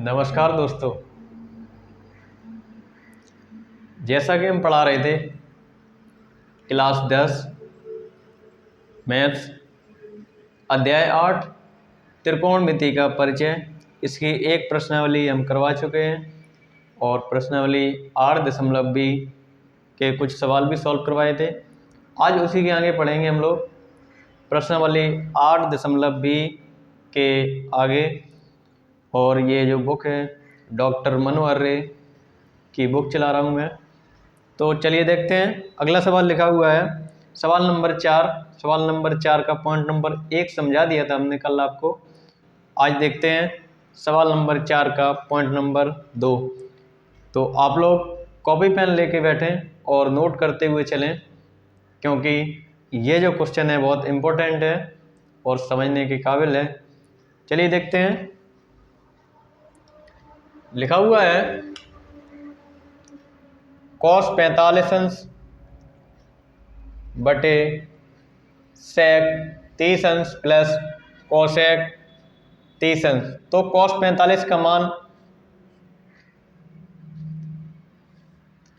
नमस्कार दोस्तों। जैसा कि हम पढ़ा रहे थे क्लास 10 मैथ्स अध्याय 8 त्रिकोणमिति का परिचय, इसकी एक प्रश्नावली हम करवा चुके हैं और प्रश्नावली 8.b के कुछ सवाल भी सॉल्व करवाए थे। आज उसी के आगे पढ़ेंगे हम लोग प्रश्नावली 8.b के आगे। और ये जो बुक है डॉक्टर मनोहर रे की बुक चला रहा हूँ मैं। तो चलिए देखते हैं। अगला सवाल लिखा हुआ है सवाल नंबर 4। सवाल नंबर 4 का पॉइंट नंबर 1 समझा दिया था हमने कल आपको। आज देखते हैं सवाल नंबर 4 का पॉइंट नंबर 2। तो आप लोग कॉपी पेन लेके बैठें और नोट करते हुए चलें, क्योंकि ये जो क्वेश्चन है बहुत इम्पोर्टेंट है और समझने के काबिल है। चलिए देखते हैं। लिखा हुआ है cos 45 अंश बटे sec 30 अंश प्लस cosec 30 अंश। तो cos 45 का मान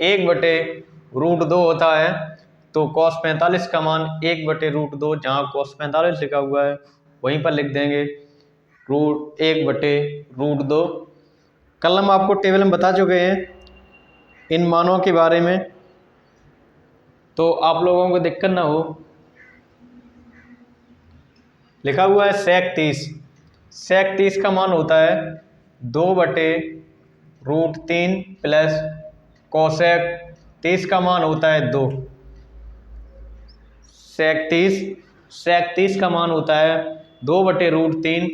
1/√2 होता है। तो cos 45 का मान 1/√2, जहाँ cos 45 लिखा हुआ है वहीं पर लिख देंगे 1/√2। कल हम आपको टेबल में बता चुके हैं इन मानों के बारे में, तो आप लोगों को दिक्कत ना हो। लिखा हुआ है sec 30। sec 30 का मान होता है 2/√3 प्लस cosec 30 का मान होता है 2। sec 30 का मान होता है 2/√3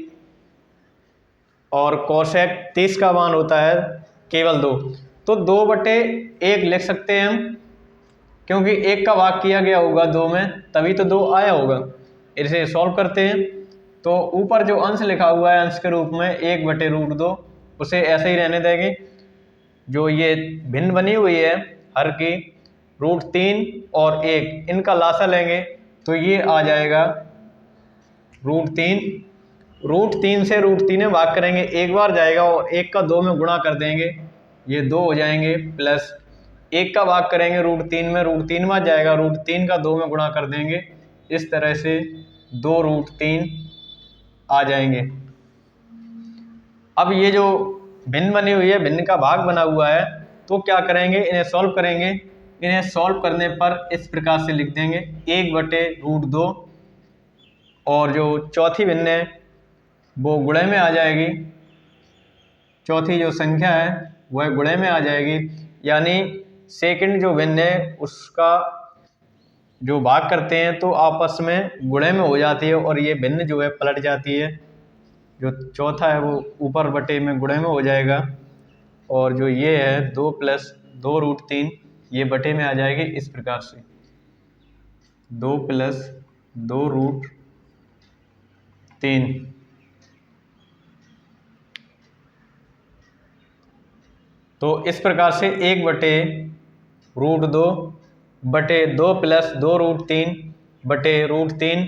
और cosec 30 का मान होता है केवल 2। तो 2/1 लिख सकते हैं हम, क्योंकि 1 का भाग किया गया होगा 2 में, तभी तो 2 आया होगा। इसे सॉल्व करते हैं। तो ऊपर जो अंश लिखा हुआ है अंश के रूप में 1/√2, उसे ऐसे ही रहने देंगे। जो ये भिन्न बनी हुई है हर की √3 और 1, इनका लासा लेंगे तो ये आ जाएगा √3। √3 से √3 में भाग करेंगे, एक बार जाएगा और 1 का 2 में गुणा कर देंगे, ये 2 हो जाएंगे। प्लस 1 का भाग करेंगे √3 में, √3 में जाएगा, √3 का 2 में गुणा कर देंगे। इस तरह से 2√3 आ जाएंगे। अब ये जो भिन्न बनी हुई है, भिन्न का भाग बना हुआ है, तो क्या करेंगे, इन्हें सॉल्व करेंगे। इन्हें सॉल्व करने पर इस प्रकार से लिख देंगे 1/√2 और जो चौथी भिन्न है वो गुणे में आ जाएगी। चौथी जो संख्या है वह गुणे में आ जाएगी, यानी सेकंड जो भिन्न है उसका जो भाग करते हैं तो आपस में गुणे में हो जाती है और ये भिन्न जो है पलट जाती है। जो चौथा है वो ऊपर बटे में गुणे में हो जाएगा और जो ये है 2 + 2√3 ये बटे में आ जाएगी। इस प्रकार से 2 + 2√3। तो इस प्रकार से 1/√2 बटे 2 + 2√3 बटे √3,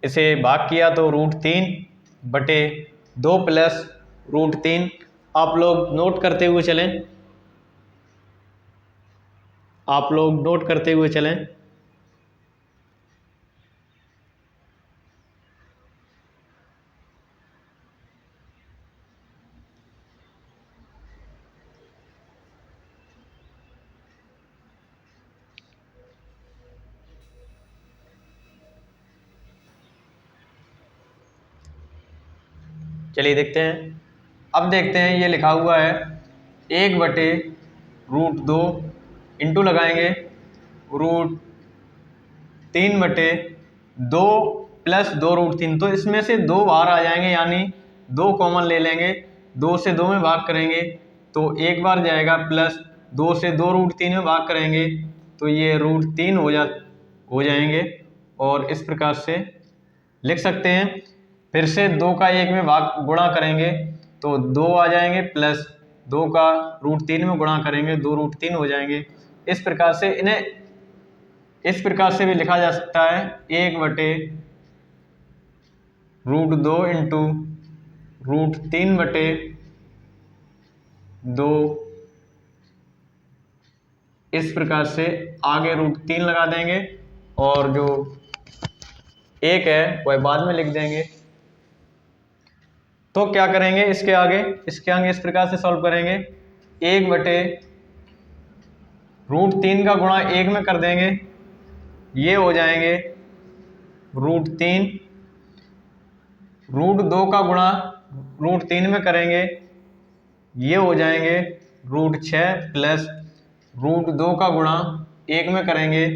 इसे भाग किया तो √3 बटे 2 + √3। आप लोग नोट करते हुए चलें, आप लोग नोट करते हुए चलें। चलिए देखते हैं। अब देखते हैं ये लिखा हुआ है 1/√2 इंटू लगाएंगे √3 बटे 2 + 2√3। तो इसमें से 2 बाहर आ जाएंगे, यानी 2 कॉमन ले लेंगे, 2 से 2 में भाग करेंगे तो एक बार जाएगा, प्लस 2 से 2√3 में भाग करेंगे तो ये √3 हो जाएंगे और इस प्रकार से लिख सकते हैं। फिर से 2 का 1 में भाग गुणा करेंगे तो 2 आ जाएंगे, प्लस 2 का √3 में गुणा करेंगे 2√3 हो जाएंगे। इस प्रकार से इन्हें इस प्रकार से भी लिखा जा सकता है 1/√2 इंटू √3 बटे 2, इस प्रकार से आगे √3 लगा देंगे और जो 1 है वह बाद में लिख देंगे। तो क्या करेंगे इसके आगे इस प्रकार से सॉल्व करेंगे, 1/√3 का गुणा 1 में कर देंगे, ये हो जाएंगे √3, √2 का गुणा √3 में करेंगे, ये हो जाएंगे √6 प्लस √2 का गुणा 1 में करेंगे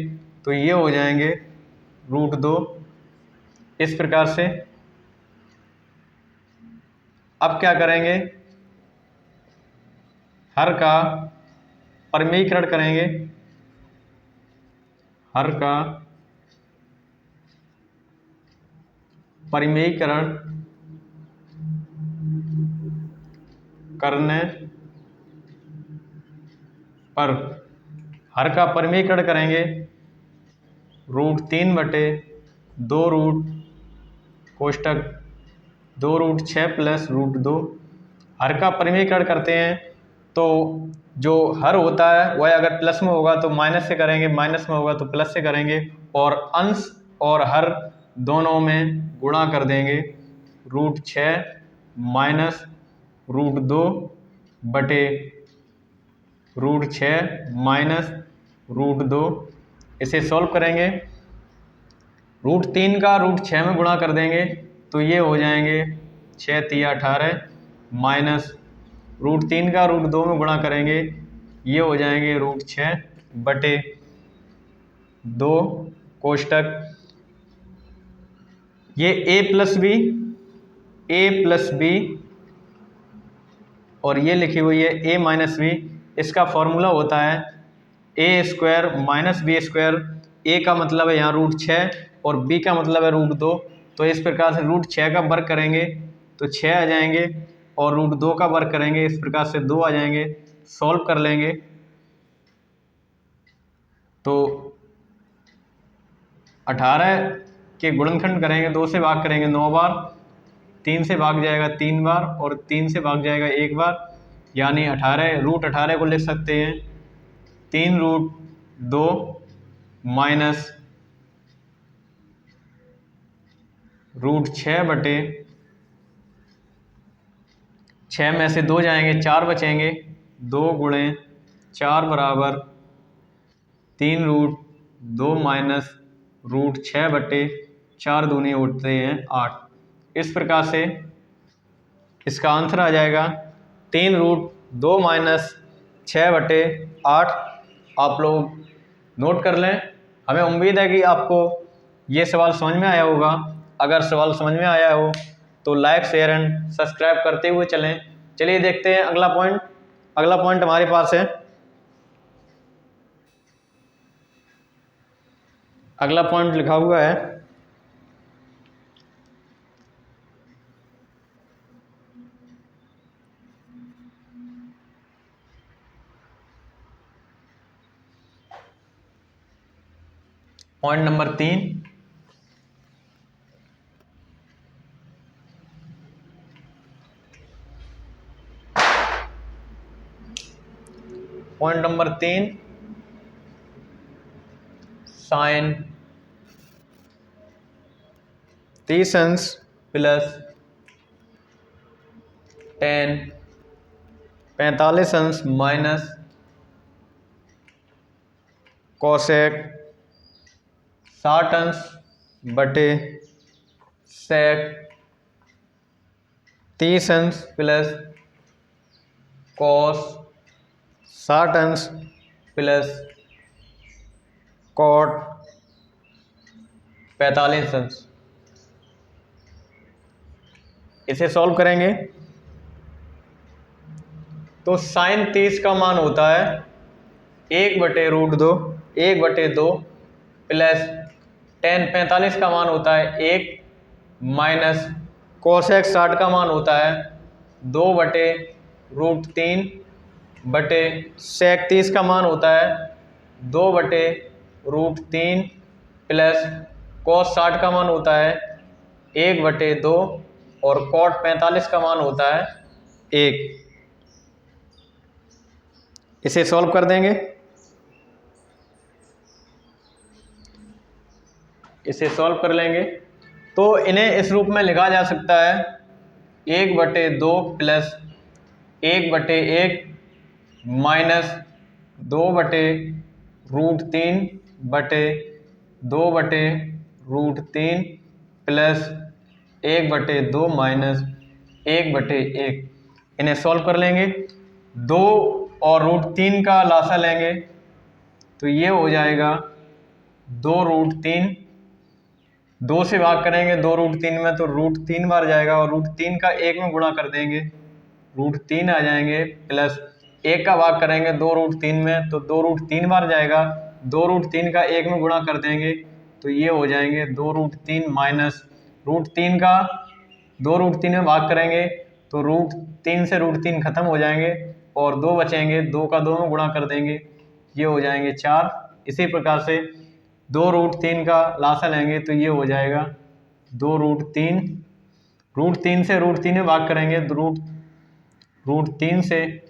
तो ये हो जाएंगे √2। इस प्रकार से अब क्या करेंगे, हर का परिमेयीकरण करेंगे, हर का परिमेयीकरण करने पर हर का परिमेयीकरण करेंगे, √3/2 कोष्टक 2√6 प्लस √2, हर का परिमेयीकरण करते हैं तो जो हर होता है वह अगर प्लस में होगा तो माइनस से करेंगे, माइनस में होगा तो प्लस से करेंगे और अंश और हर दोनों में गुणा कर देंगे, √6 माइनस √2 बटे √6 माइनस √2। इसे सॉल्व करेंगे, √3 का √6 में गुणा कर देंगे तो ये हो जाएंगे 6 × 3 = 18 माइनस √3 का √2 में गुणा करेंगे, ये हो जाएंगे √6/2 कोष्टक ये a प्लस बी और ये लिखी हुई है a माइनस बी। इसका फॉर्मूला होता है a² - b²। a का मतलब है यहाँ √6 और b का मतलब है √2। तो इस प्रकार से √6 का वर्ग करेंगे तो 6 आ जाएंगे और √2 का वर्ग करेंगे इस प्रकार से 2 आ जाएंगे। सॉल्व कर लेंगे तो 18 के गुणनखंड करेंगे, 2 से भाग करेंगे 9 बार, 3 से भाग जाएगा 3 बार और 3 से भाग जाएगा 1 बार, यानी 18 को लिख सकते हैं 3√2 माइनस √6/6 में से 2 जाएंगे 4 बचेंगे, 2 × 4 बराबर 3√2 माइनस √6/4 दूनी होते हैं 8। इस प्रकार से इसका आंसर आ जाएगा 3√2 माइनस 6/8। आप लोग नोट कर लें। हमें उम्मीद है कि आपको ये सवाल समझ में आया होगा। अगर सवाल समझ में आया हो तो लाइक, शेयर एंड सब्सक्राइब करते हुए चलें। चलिए देखते हैं अगला पॉइंट। अगला पॉइंट हमारे पास है, अगला पॉइंट लिखा हुआ है point number 3। Point number 3 sine 30 अंश प्लस tan 45 अंश माइनस कोसेक 60 अंश बटे सेक 30 अंश प्लस कॉस 60 अंश प्लस कॉट 45 अंश। इसे सॉल्व करेंगे तो साइन 30 का मान होता है 1/√2 प्लस tan 45 का मान होता है 1 माइनस कोसेक 60 का मान होता है 2/√3 बटे सेक 30 का मान होता है 2/√3 प्लस कॉस 60 का मान होता है 1/2 और कॉट 45 का मान होता है 1। इसे सॉल्व कर देंगे। इसे सॉल्व कर लेंगे तो इन्हें इस रूप में लिखा जा सकता है 1/2 प्लस 1/1 माइनस 2/√3 बटे 2/√3 प्लस 1/2 माइनस 1/1। इन्हें सॉल्व कर लेंगे। 2 और √3 का लासा लेंगे तो ये हो जाएगा 2√3। 2 से भाग करेंगे 2√3 में तो √3 बार जाएगा और √3 का 1 में गुणा कर देंगे √3 आ जाएंगे, प्लस 1 का भाग करेंगे 2√3 में तो 2√3 बार जाएगा, 2√3 का 1 में गुणा कर देंगे तो ये हो जाएंगे 2√3 माइनस √3 का 2√3 में भाग करेंगे तो √3 से √3 खत्म हो जाएंगे और 2 बचेंगे, 2 का 2 में गुणा कर देंगे, ये हो जाएंगे 4। इसी प्रकार से 2√3 का लासा लेंगे तो ये हो जाएगा 2√3। √3 से √3 में भाग करेंगे √3 से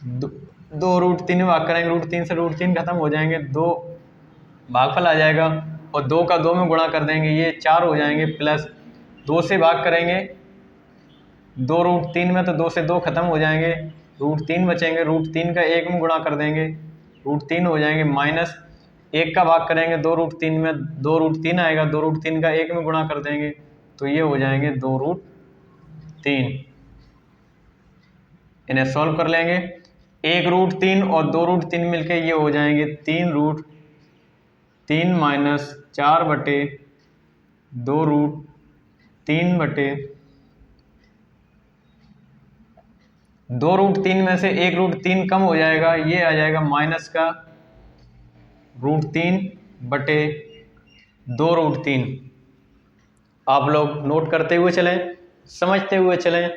2√3 में भाग करेंगे, √3 से √3 खत्म हो जाएंगे, 2 भागफल आ जाएगा और 2 का 2 में गुणा कर देंगे, ये 4 हो जाएंगे, प्लस 2 से भाग करेंगे 2√3 में तो 2 से 2 खत्म हो जाएंगे, √3 बचेंगे, √3 का 1 में गुणा कर देंगे, √3 हो जाएंगे, माइनस 1 का भाग करेंगे 2√3 में, 2√3 आएगा, 2√3 का 1 में गुणा कर देंगे तो ये हो जाएंगे 2√3। इन्हें सॉल्व कर लेंगे। 1√3 और 2√3 मिलके ये हो जाएंगे 3√3 माइनस 4/2√3 बटे 2√3 में से 1√3 कम हो जाएगा, ये आ जाएगा माइनस का √3 बटे 2√3। आप लोग नोट करते हुए चलें, समझते हुए चलें।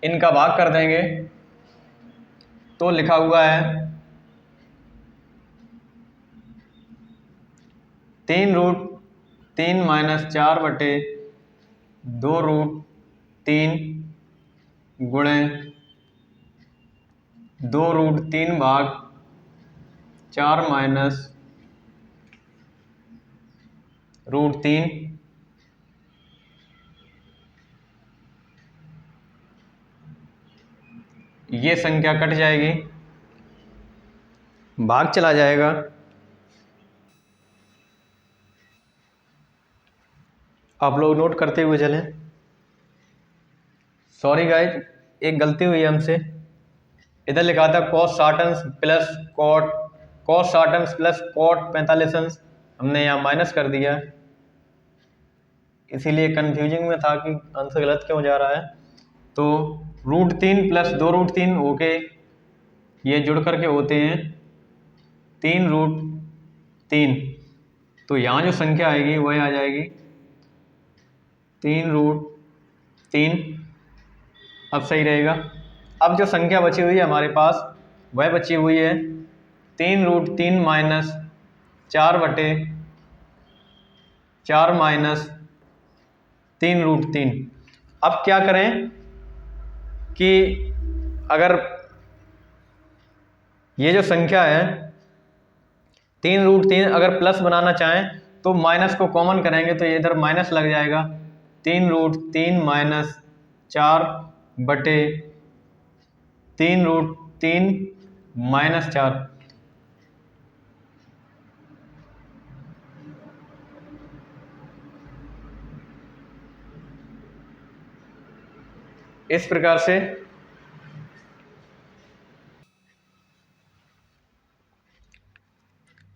इनका भाग कर देंगे तो लिखा हुआ है 3√3 माइनस 4/2√3 गुणे 2√3 भाग 4 माइनस √3। ये संख्या कट जाएगी, भाग चला जाएगा, आप लोग नोट करते हुए चलें। सॉरी गाइज, एक गलती हुई हमसे, इधर लिखा था cos 60 प्लस cot 45 हमने यहाँ माइनस कर दिया, इसीलिए कंफ्यूजिंग में था कि आंसर गलत क्यों जा रहा है। तो √3 प्लस 2√3 होके ये जुड़ करके होते हैं 3√3, तो यहाँ जो संख्या आएगी वह आ जाएगी 3√3। अब सही रहेगा। अब जो संख्या बची हुई है हमारे पास वह बची हुई है 3√3 माइनस 4/4 माइनस 3√3। अब क्या करें कि अगर ये जो संख्या है 3√3 अगर प्लस बनाना चाहें तो माइनस को कॉमन करेंगे तो ये इधर माइनस लग जाएगा, 3√3 माइनस 4/3√3 माइनस 4। इस प्रकार से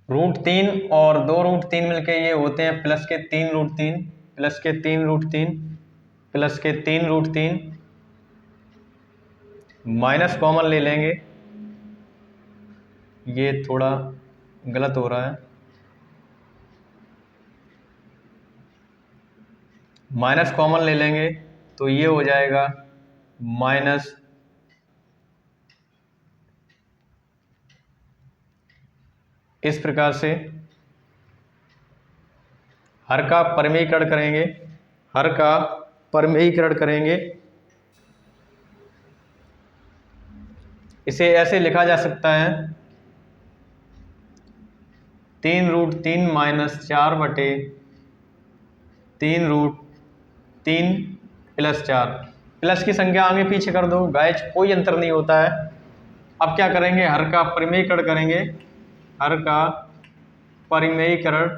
√3 और 2√3 मिलके ये होते हैं प्लस के 3√3 प्लस के 3√3 प्लस के 3√3, माइनस कॉमन ले लेंगे, ये थोड़ा गलत हो रहा है, माइनस कॉमन ले लेंगे तो ये हो जाएगा माइनस इस प्रकार से हर का परिमेयीकरण करेंगे, हर का परिमेयीकरण करेंगे। इसे ऐसे लिखा जा सकता है 3√3 माइनस 4/3√3 प्लस 4। प्लस की संख्या आगे पीछे कर दो गाइज, कोई अंतर नहीं होता है। अब क्या करेंगे, हर का परिमेयीकरण करेंगे, हर का परिमेयीकरण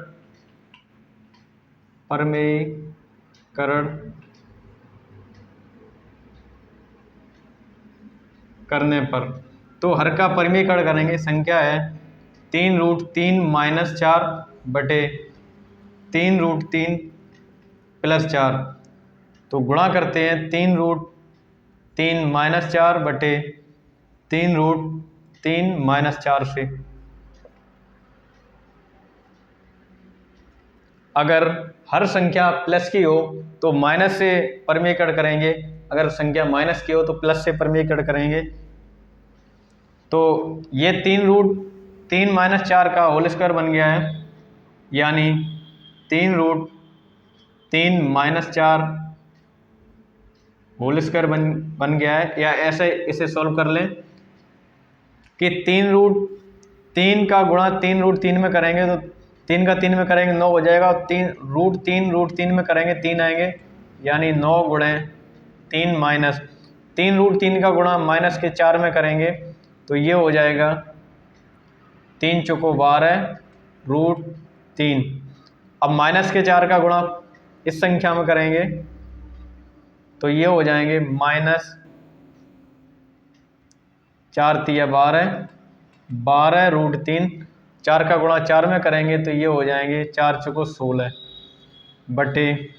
करने पर, तो हर का परिमेयीकरण करेंगे, संख्या है 3√3 माइनस 4/3√3 प्लस 4। तो गुणा करते हैं 3√3 माइनस 4/3√3 माइनस 4 से। अगर हर संख्या प्लस की हो तो माइनस से परिमेयीकरण करेंगे, अगर संख्या माइनस की हो तो प्लस से परिमेयीकरण करेंगे। तो ये 3√3 माइनस 4 का होल स्क्वायर बन गया है, यानी 3√3 माइनस 4 होल स्क्वायर बन गया है। या ऐसे इसे सॉल्व कर लें कि 3√3 का गुणा 3√3 में करेंगे तो 3 का 3 में करेंगे 9 हो जाएगा, और 3√3 में करेंगे 3 आएंगे, यानी 9 गुणे 3 माइनस 3√3 का गुणा माइनस के 4 में करेंगे तो ये हो जाएगा 3 चौको 12√3। अब माइनस के 4 का गुणा इस संख्या में करेंगे तो ये हो जाएंगे माइनस 4 तिया 12√3। 4 का गुणा 4 में करेंगे तो ये हो जाएंगे 4 चौको 16 बटे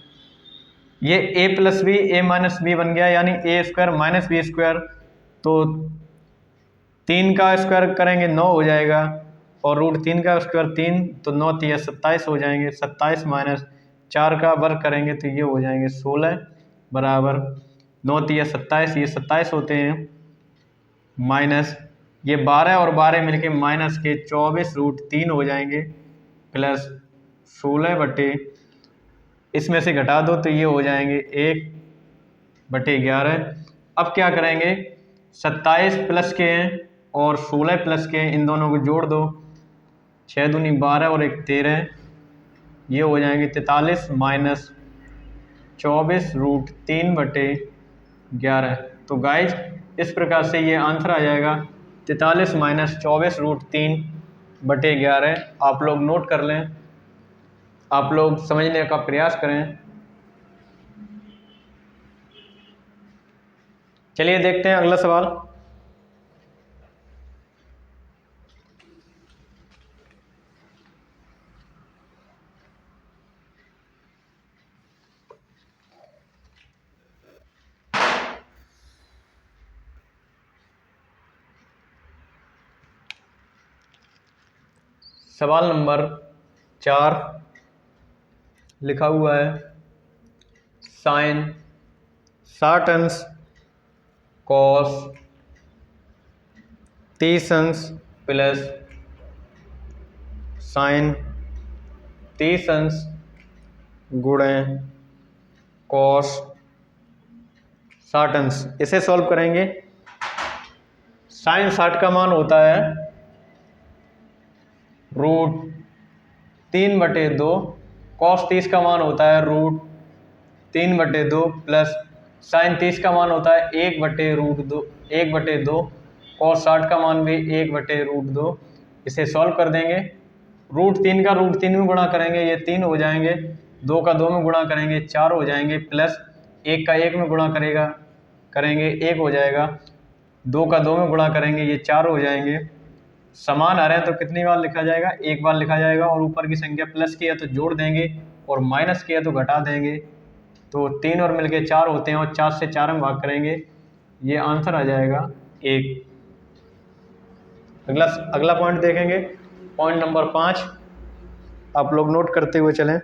ये a plus b a minus b बन गया, यानी a square minus b square. तो 3 का स्क्वायर करेंगे 9 हो जाएगा, और √3 का स्क्वायर 3, तो 9 तिया 27 हो जाएंगे। 27 माइनस 4 का वर्ग करेंगे तो ये हो जाएंगे 16 बराबर 9 तिया 27, ये 27 होते हैं, माइनस ये 12 और 12 मिलके माइनस के 24√3 हो जाएंगे, प्लस 16 बटे इसमें से घटा दो तो ये हो जाएंगे 1/11। अब क्या करेंगे, 27 प्लस के हैं और 16 प्लस के हैं, इन दोनों को जोड़ दो, 6 दूनी 12 और 1 13, ये हो जाएंगे 43 माइनस 24√3/11। तो गाइज इस प्रकार से ये आंसर आ जाएगा 43 माइनस 24√3/11। आप लोग नोट कर लें, आप लोग समझने का प्रयास करें। चलिए देखते हैं अगला सवाल। सवाल नंबर 4 लिखा हुआ है साइन 60 अंश कॉस 30 अंश प्लस साइन 30 अंश गुणे कॉस 60 अंश। इसे सॉल्व करेंगे। साइन 60 का मान होता है √3/2, कॉस 30 का मान होता है √3/2 प्लस साइन 30 का मान होता है 1/2, कॉस 60 का मान भी 1/2। इसे सॉल्व कर देंगे। √3 का √3 में गुणा करेंगे ये 3 हो जाएंगे, 2 का 2 में गुणा करेंगे 4 हो जाएंगे, प्लस 1 का 1 में गुणा करेंगे 1 हो जाएगा, 2 का 2 में गुणा करेंगे ये 4 हो जाएंगे। समान आ रहे हैं तो कितनी बार लिखा जाएगा, एक बार लिखा जाएगा, और ऊपर की संख्या प्लस की है तो जोड़ देंगे और माइनस की है तो घटा देंगे। तो 3 और मिलके 4 होते हैं और 4 से 4 में भाग करेंगे, ये आंसर आ जाएगा 1। अगला पॉइंट देखेंगे, पॉइंट नंबर 5। आप लोग नोट करते हुए चलें।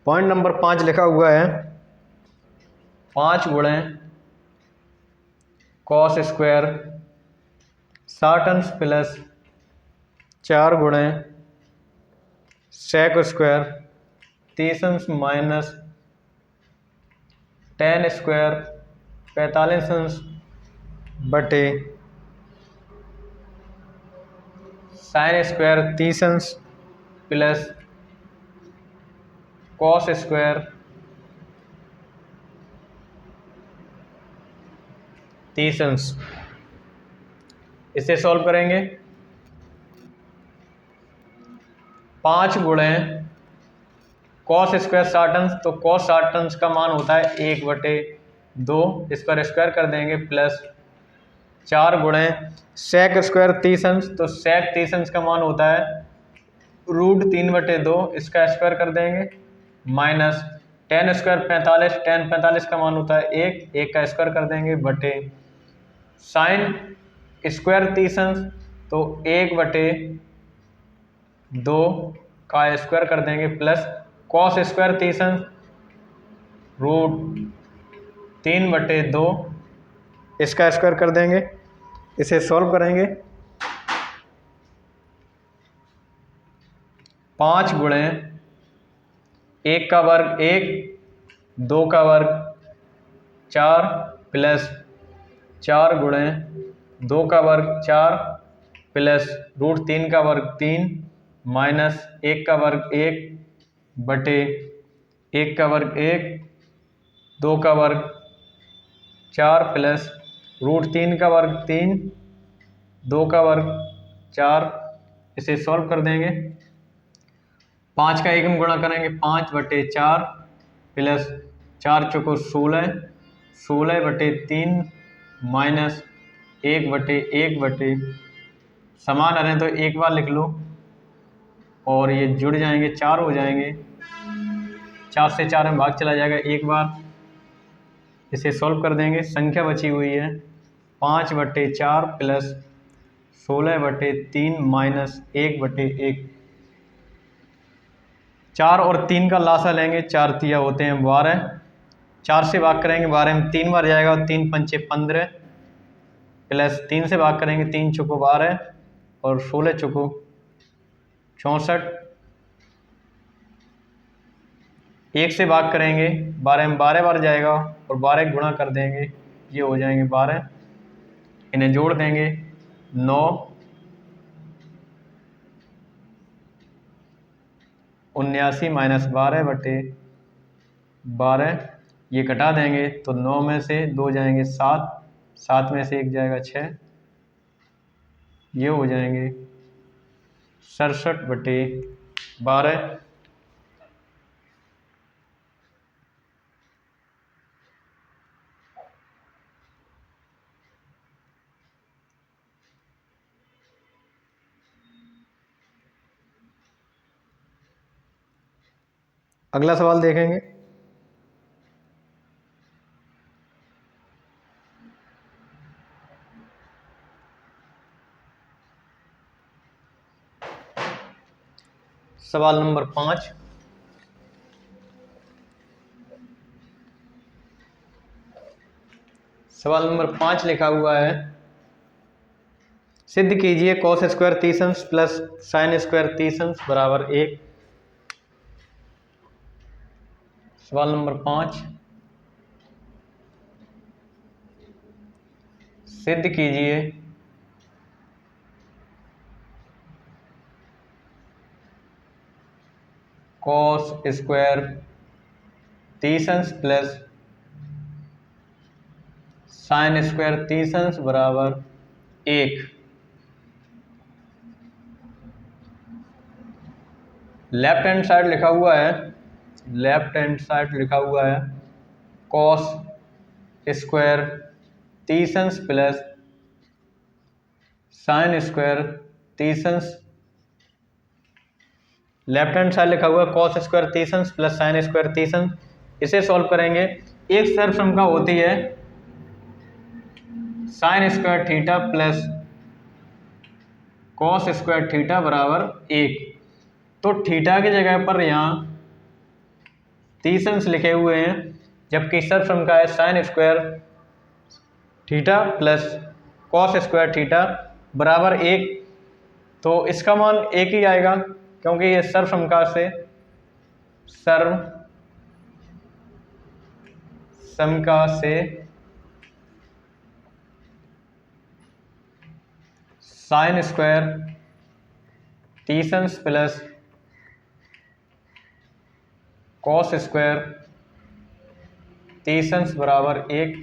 पॉइंट नंबर 5 लिखा हुआ है 5 गुणे कॉस स्क्वायर 60 अंश प्लस 4 गुणे सेक स्क्वायर 30 अंश माइनस टेन स्क्वायर 45 अंश बटे साइन स्क्वायर 30 अंश प्लस कॉस स्क्वायर 30 अंश। इसे सॉल्व करेंगे। 5 गुणे कॉस स्क्वायर 60 अंश, तो कॉस 60 अंश का मान होता है 1/2, इस पर स्क्वायर कर देंगे, प्लस 4 गुणे सेक स्क्वायर 30 अंश, तो सेक 30 अंश का मान होता है √3/2, इसका स्क्वायर कर देंगे, माइनस टेन स्क्वायर 45, टेन 45 का मान होता है 1 का स्क्वायर कर देंगे, बटे साइन स्क्वायर 30 अंश, तो 1/2 का स्क्वायर कर देंगे, प्लस कॉस स्क्वायर 30 अंश √3/2, इसका स्क्वायर कर देंगे। इसे सॉल्व करेंगे। 5 गुणे 1 का वर्ग 1, 2 का वर्ग 4, प्लस 4 गुणे 2 का वर्ग 4, प्लस √3 का वर्ग 3, माइनस 1 का वर्ग 1 बटे 1 का वर्ग 1, 2 का वर्ग 4, प्लस √3 का वर्ग 3, 2 का वर्ग 4। इसे सॉल्व कर देंगे। 5 का एकम गुणा करेंगे, 5/4 प्लस 4 चौको 16, 16/3 माइनस 1/1 समान रहें तो एक बार लिख लो, और ये जुड़ जाएंगे 4 हो जाएंगे, 4 से 4 में भाग चला जाएगा एक बार। इसे सॉल्व कर देंगे। संख्या बची हुई है 5/4 प्लस 16/3 माइनस 1/1। 4 और 3 का लासा लेंगे, 4 तिया होते हैं 12, 4 से भाग करेंगे 12 में 3 बार जाएगा, 3 पंचे 15, प्लस 3 से भाग करेंगे, 3 चौको 12 और 16 चौको 64। 1 से भाग करेंगे 12 में 12 बार जाएगा और 12 गुणा कर देंगे, ये हो जाएंगे 12। इन्हें जोड़ देंगे 9 79 माइनस 12/12, ये घटा देंगे तो 9 में से 2 जाएंगे 7, 7 में से 1 जाएगा 6, ये हो जाएंगे 67/12। अगला सवाल देखेंगे। सवाल नंबर 5। सवाल नंबर 5 लिखा हुआ है, सिद्ध कीजिए कॉस स्क्वायर 30 अंश प्लस साइन स्क्वायर 30 अंश बराबर 1। सवाल नंबर 5, सिद्ध कीजिए कॉस स्क्वायर 30 अंश प्लस साइन स्क्वायर 30 अंश बराबर 1। लेफ्ट हैंड साइड लिखा हुआ है, लेफ्ट हैंड साइड लिखा हुआ है कॉस स्क्वायर 30 अंश प्लस साइन स्क्वायर 30 अंश। लेफ्ट हैंड साइड लिखा हुआ है कॉस स्क्वायर 30 अंश प्लस साइन स्क्वायर 30 अंश। इसे सॉल्व करेंगे। एक सर्वसम्मा होती है sine square theta plus cos square theta बराबर 1। तो थीटा की जगह पर यहाँ 30 अंश लिखे हुए हैं, जबकि सर्वसम का है sine square theta plus cos square theta बराबर 1। तो इसका मान 1 ही आएगा, क्योंकि ये सर्वसमका से साइन स्क्वायर 30 अंश प्लस कॉस स्क्वायर 30 अंश बराबर 1।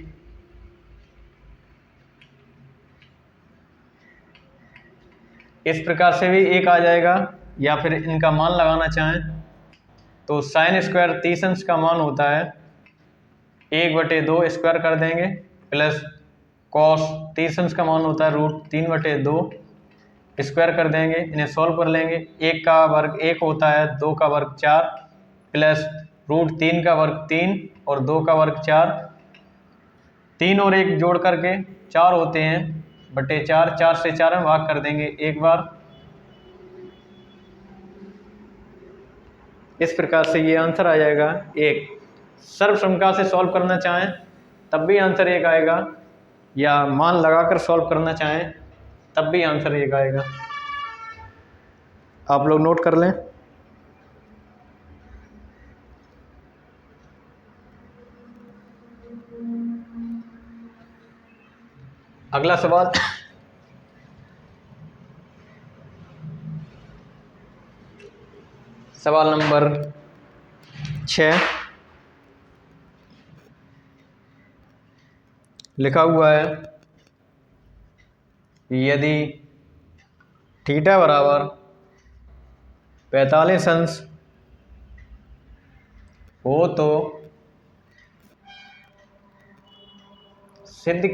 इस प्रकार से भी 1 आ जाएगा, या फिर इनका मान लगाना चाहें तो साइन स्क्वायर 30 अंश का मान होता है 1/2 स्क्वायर कर देंगे, प्लस कॉस 30 अंश का मान होता है √3/2 स्क्वायर कर देंगे। इन्हें सॉल्व कर लेंगे। 1 का वर्ग 1 होता है, 2 का वर्ग 4 प्लस √3 का वर्ग 3 और 2 का वर्ग 4, 3 और 1 जोड़ करके 4 होते हैं बटे 4, 4 से 4 में भाग कर देंगे एक बार। इस प्रकार से ये आंसर आ जाएगा 1। सर्वसमका से सॉल्व करना चाहें तब भी आंसर 1 आएगा, या मान लगाकर सॉल्व करना चाहें तब भी आंसर 1 आएगा। आप लोग नोट कर लें। अगला सवाल, सवाल नंबर 6 लिखा हुआ है, यदि थीटा बराबर 45 अंश हो तो सिद्ध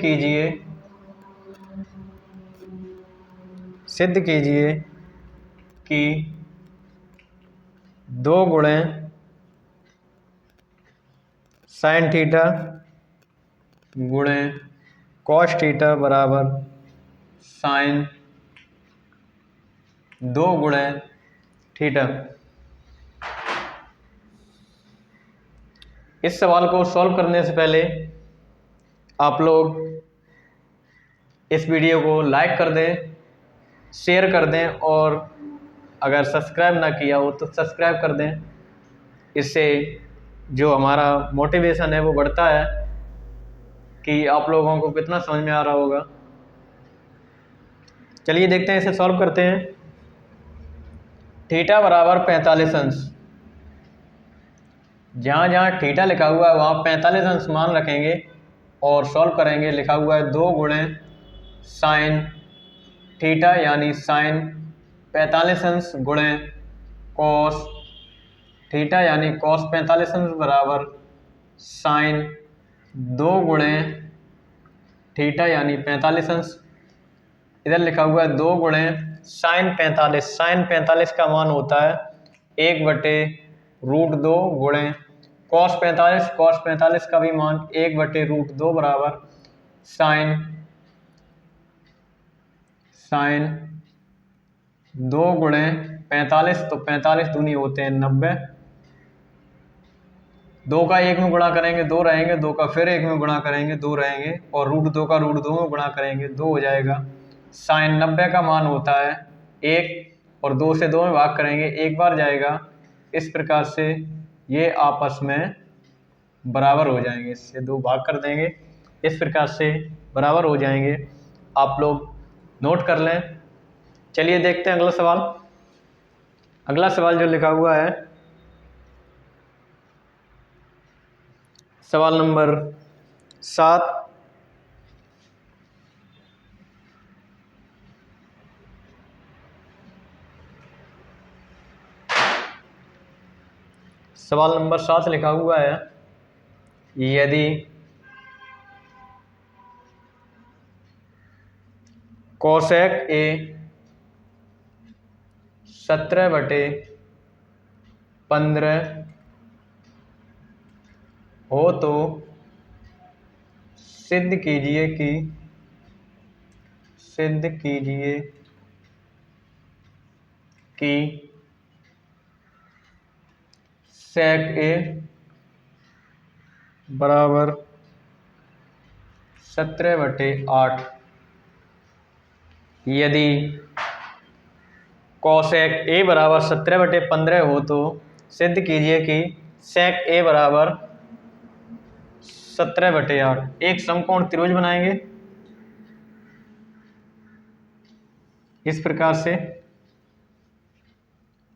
कीजिए कि 2 गुणे साइन थीटा गुणे कॉस थीटा बराबर साइन 2 गुणे थीटा। इस सवाल को सॉल्व करने से पहले आप लोग इस वीडियो को लाइक कर दें, शेयर कर दें, और अगर सब्सक्राइब ना किया हो तो सब्सक्राइब कर दें। इससे जो हमारा मोटिवेशन है वो बढ़ता है कि आप लोगों को कितना समझ में आ रहा होगा। चलिए देखते हैं, इसे सॉल्व करते हैं। थीटा बराबर 45 अंश, जहाँ जहाँ थीटा लिखा हुआ है वहाँ 45 अंश मान रखेंगे और सॉल्व करेंगे। लिखा हुआ है 2 गुणे साइन थीटा यानी साइन 45 अंश गुणे कॉस थीटा यानी कॉस 45 अंश बराबर साइन 2 गुणे थीटा यानी 45 अंश। इधर लिखा हुआ है 2 गुणे साइन 45, साइन 45 का मान होता है 1/√2 गुणे कॉस 45, कॉस 45 का भी मान 1/√2 बराबर साइन 2 गुणे 45, तो 45 दूनी होते हैं 90। 2 का 1 में गुणा करेंगे 2 रहेंगे, 2 का फिर 1 में गुणा करेंगे 2 रहेंगे, और √2 का √2 में गुणा करेंगे 2 हो जाएगा। साइन 90 का मान होता है 1, और 2 से 2 में भाग करेंगे एक बार जाएगा। इस प्रकार से ये आपस में बराबर हो जाएंगे, इससे 2 भाग कर देंगे, इस प्रकार से बराबर हो जाएंगे। आप लोग नोट कर लें। चलिए देखते हैं अगला सवाल। अगला सवाल जो लिखा हुआ है, सवाल नंबर 7। सवाल नंबर 7 लिखा हुआ है, यदि कोसेक ए 17/15 हो तो सिद्ध कीजिए कि सेक ए बराबर 17/8। यदि कॉसेक ए बराबर 17/15 हो तो सिद्ध कीजिए कि सेक ए बराबर 17/8। एक समकोण त्रिभुज बनाएंगे इस प्रकार से।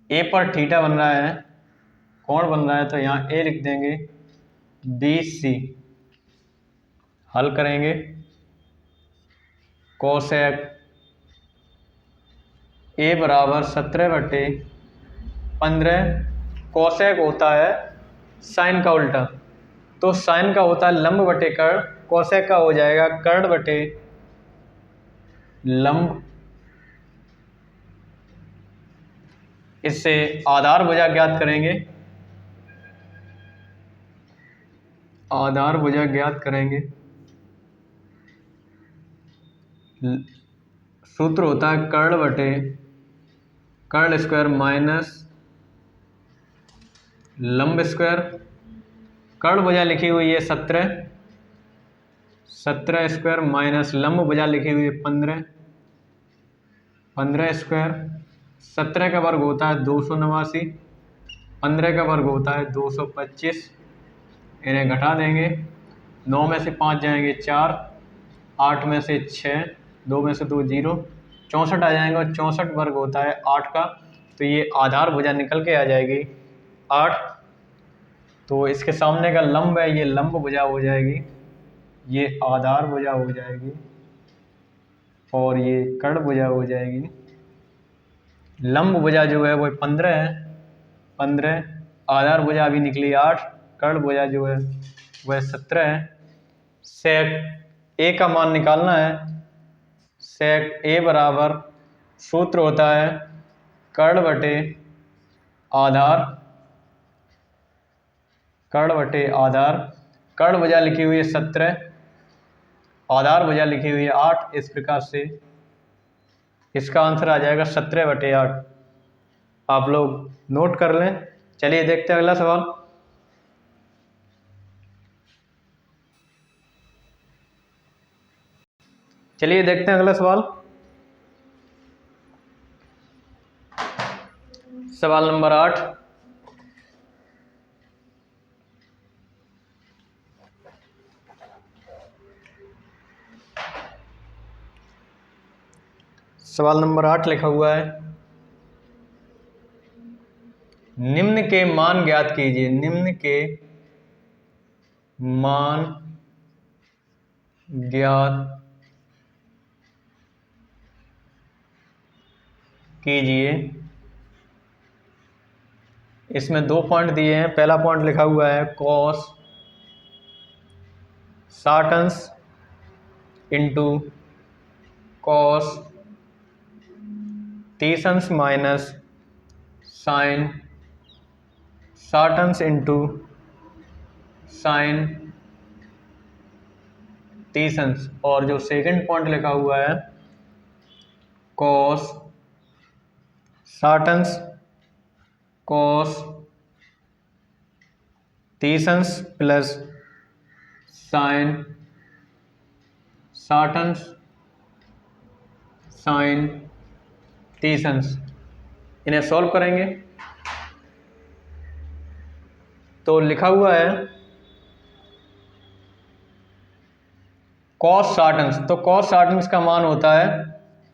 ए पर थीटा बन रहा है, कोण बन रहा है, तो यहाँ ए लिख देंगे, BC। हल करेंगे। कोसेक ए बराबर 17/15। कोसेक होता है साइन का उल्टा, तो साइन का होता है लंब बटे कर्ण, कोसेक का हो जाएगा कर्ण बटे लंब। इससे आधार भुजा ज्ञात करेंगे। आधार भुजा ज्ञात करेंगे। सूत्र होता है कर्ण बटे कर्ण स्क्वायर माइनस लंब स्क्वायर। कर्ण भुजा लिखी हुई है 17 स्क्वायर माइनस लंब भुजा लिखी हुई है 15 स्क्वायर। 17 का वर्ग होता है 289, 15 का वर्ग होता है 225। इन्हें घटा देंगे, 9 में से 5 जाएंगे 4, 8 में से 6, 2 में से 2 0, 64 आ जाएंगे, और 64 वर्ग होता है 8 का, तो ये आधार भुजा निकल के आ जाएगी 8। तो इसके सामने का लंब है, ये लंब भुजा हो जाएगी, ये आधार भुजा हो जाएगी, और ये कर्ण भुजा हो जाएगी। लंब भुजा जो है वो 15 है, 15। आधार भुजा अभी निकली 8, कर्ण भुजा जो है वह 17 है। सेक ए का मान निकालना है। सेक ए बराबर सूत्र होता है कर्ण बटे आधार, कर्ण बटे आधार। कर्ण भुजा लिखी हुई है 17, आधार भुजा लिखी हुई है 8। इस प्रकार से इसका आंसर आ जाएगा 17/8। आप लोग नोट कर लें। चलिए देखते हैं अगला सवाल। चलिए देखते हैं अगला सवाल। सवाल नंबर 8। सवाल नंबर 8 लिखा हुआ है, निम्न के मान ज्ञात कीजिए। निम्न के मान ज्ञात कीजिए। इसमें 2 पॉइंट दिए हैं। पहला पॉइंट लिखा हुआ है कॉस 60 अंश इंटू कॉस 30 अंश माइनस साइन 60 अंश इंटू साइन 30 अंश। और जो सेकंड पॉइंट लिखा हुआ है कॉस 60 अंश कॉस 30 अंश प्लस साइन 60 अंश साइन 30 अंश। इन्हें सॉल्व करेंगे तो लिखा हुआ है कॉस 60 अंश, तो कॉस 60 अंश का मान होता है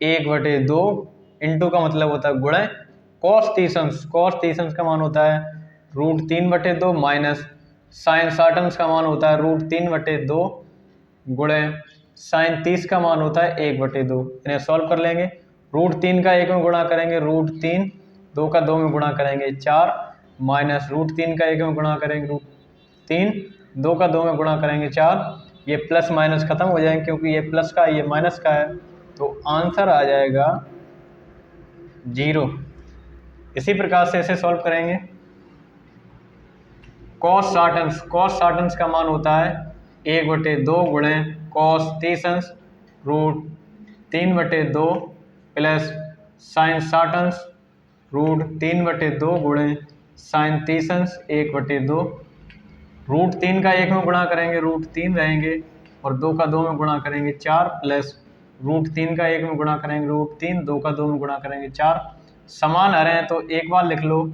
1/2, इंटू का मतलब होता है गुणे। कॉस 30 अंश, कॉस 30 अंश का मान होता है √3/2 माइनस साइन 60 अंश का मान होता है √3/2 गुणे साइन 30 का मान होता है 1/2। इन्हें सॉल्व कर लेंगे। √3 का 1 में गुणा करेंगे √3, 2 का 2 में गुणा करेंगे 4, माइनस √3 का 1 में गुणा करेंगे √3, 2 का 2 में गुणा करेंगे 4। ये प्लस माइनस खत्म हो जाएंगे क्योंकि ये प्लस का ये माइनस का है, तो आंसर आ जाएगा 0। इसी प्रकार से इसे सॉल्व करेंगे। कॉस 60 अंश, कॉस 60 अंश का मान होता है 1/2 गुणे कॉस 30 अंश √3/2 प्लस साइन 60 अंश √3/2 गुणे साइन 30 अंश 1/2। √3 का 1 में गुणा करेंगे √3 रहेंगे, और 2 का 2 में गुणा करेंगे 4, प्लस √3 का 1 में गुणा करेंगे √3, 2 का 2 में गुणा करेंगे 4। समान आ रहे हैं तो एक बार लिख लो,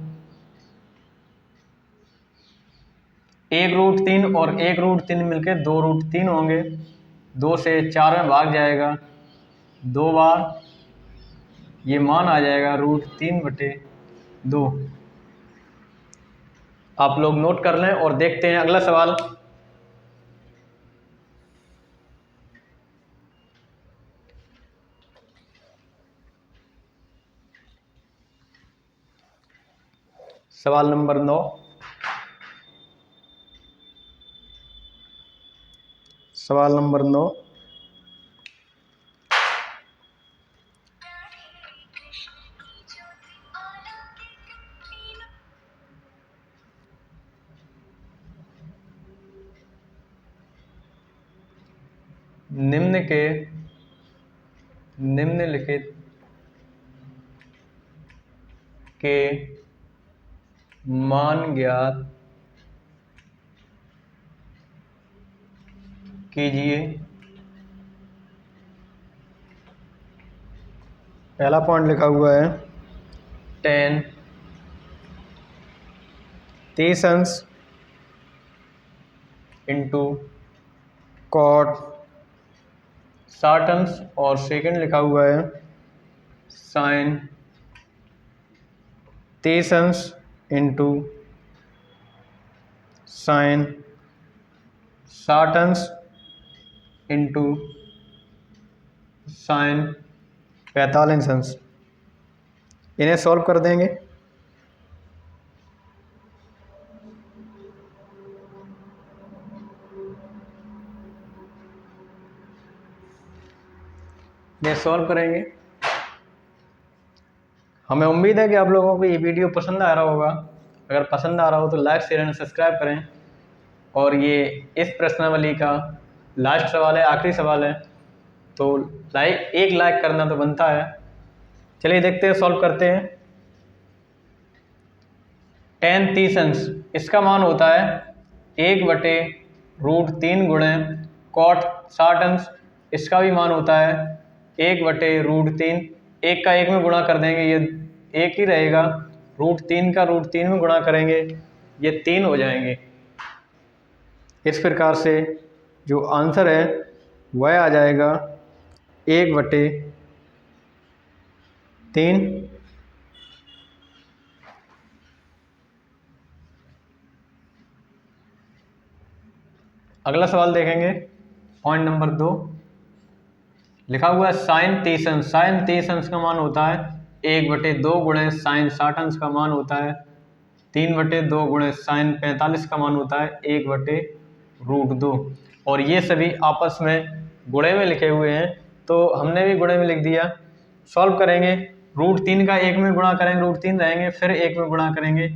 1√3 और 1√3 मिलके 2√3 होंगे, 2 से 4 में भाग जाएगा 2 बार, ये मान आ जाएगा √3/2। आप लोग नोट कर लें और देखते हैं अगला सवाल। सवाल नंबर 9। सवाल नंबर 9, निम्नलिखित के मान ज्ञात कीजिए। पहला पॉइंट लिखा हुआ है tan 30 अंश इंटू cot 60 अंश, और सेकंड लिखा हुआ है sin 30 अंश इंटू sin 60 अंश इंटू sin 45 अंश। इन्हें सॉल्व कर देंगे। इन्हें सॉल्व करेंगे। हमें उम्मीद है कि आप लोगों को ये वीडियो पसंद आ रहा होगा। अगर पसंद आ रहा हो तो लाइक शेयर एंड सब्सक्राइब करें। और ये इस प्रश्नावली का लास्ट सवाल है, आखिरी सवाल है, तो एक लाइक करना तो बनता है। चलिए देखते हैं, सॉल्व करते हैं। tan 30 अंश, इसका मान होता है 1/√3 गुणे cot 60 अंश, इसका भी मान होता है 1/√3। एक का 1 में गुणा कर देंगे, ये 1 ही रहेगा। √3 का √3 में गुणा करेंगे, ये 3 हो जाएंगे। इस प्रकार से जो आंसर है वह आ जाएगा 1/3। अगला सवाल देखेंगे, पॉइंट नंबर 2 लिखा हुआ है sin 30 अंश। sin 30 अंश का मान होता है 1/2 गुणे sin 60 अंश का मान होता है 3/2 गुणे sin 45 का मान होता है 1/√2। और ये सभी आपस में गुणे में लिखे हुए हैं, तो हमने भी गुणे में लिख दिया। सॉल्व करेंगे, √3 का 1 में गुणा करेंगे √3 रहेंगे, फिर 1 में गुणा करेंगे,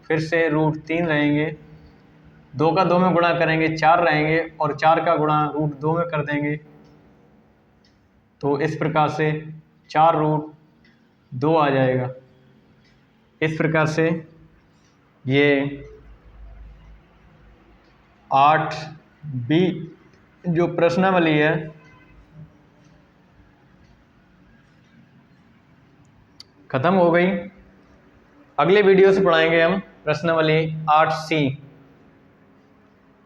फिर से √3 रहेंगे, 2 का 2 में गुणा करेंगे 4 रहेंगे, और 4 का गुणा √2 में कर देंगे, तो इस प्रकार से 4√2 आ जाएगा। इस प्रकार से ये 8B जो प्रश्नावली है खत्म हो गई। अगले वीडियो से पढ़ाएंगे हम प्रश्नावली 8C।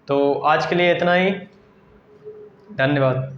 तो आज के लिए इतना ही, धन्यवाद।